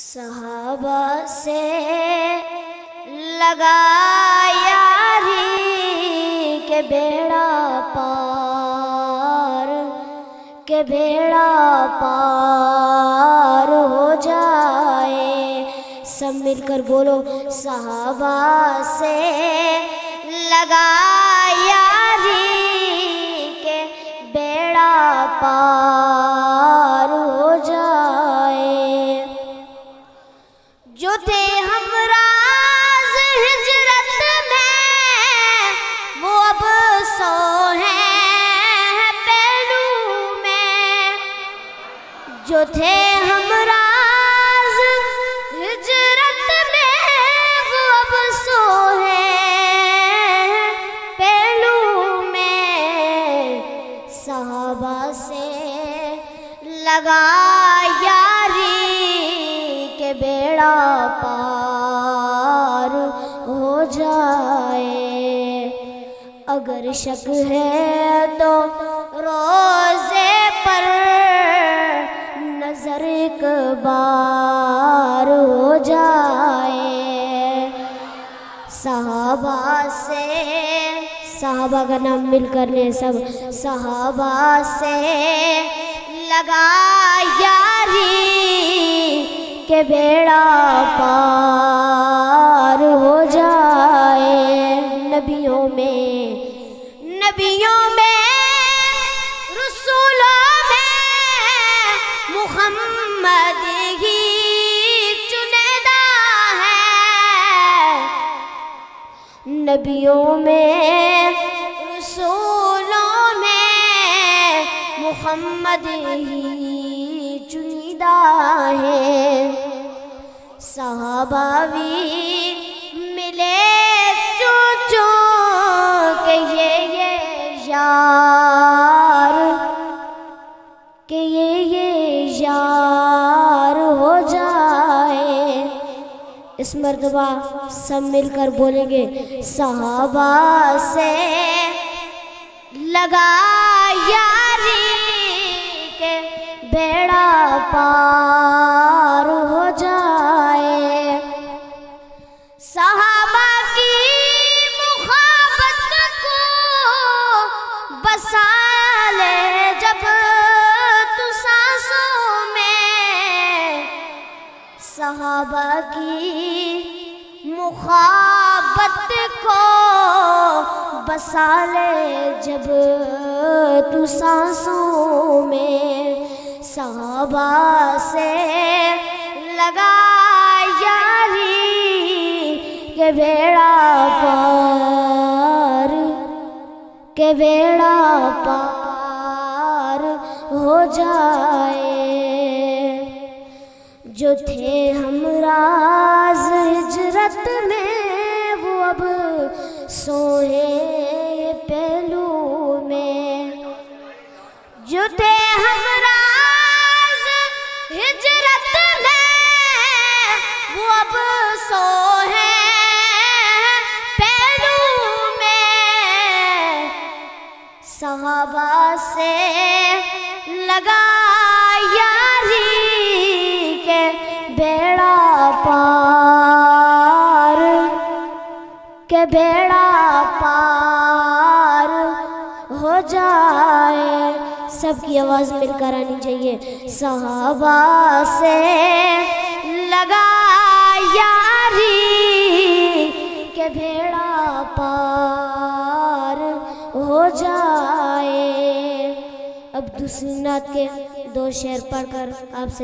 صحابہ سے لگا یاری کہ بیڑا پار ہو جائے۔ سب مل کر بولو، صحابہ سے لگا یاری کہ بیڑا پار ہو جائے۔ جو تھے ہمراز ہجرت میں وہ اب سو ہیں پہلو میں۔ جو تھے ہمراز ہجرت میں وہ اب سو ہیں پہلو میں۔ صحابہ سے لگا یاری کہ بیڑا پار ہو جائے۔ اگر شک ہے تو روزے پر نظر ایک بار ہو جائے۔ صحابہ کا نام مل کر لیں سب۔ صحابہ سے لگا یاری کہ بیڑا پار ہو جائے۔ نبیوں میں رسولوں میں محمد ہی چنیدہ ہے۔ نبیوں میں رسولوں میں محمد ہی چنیدہ ہے۔ صحابہ بھی ملے چو کہ یہ یار ہو جائے۔ اس مرتبہ سب مل کر بولیں گے، صحابہ سے لگا یاری کہ بیڑا پار ہو جائے۔ صحابہ کی محبت کو بسا لے جب تو سانسوں میں۔ صحابہ کی محبت کو بسا لے جب تو سانسوں میں۔ صحابہ سے لگا یاری کہ بیڑا پار ہو جائے۔ جو تھے ہمراز ہجرت میں وہ اب سوئے پہلو میں۔ جو تھے ہمراز ہجرت میں وہ اب سو ہیں پہلو میں۔ صحابہ سے لگا یاری کہ بیڑا پار ہو جائے۔ سب کی آواز مل کر آنی چاہیے۔ صحابہ سے لگا یاری کہ بیڑا پار ہو جائے۔ اب دوسری نعت کے 2 شعر پڑھ کر آپ سے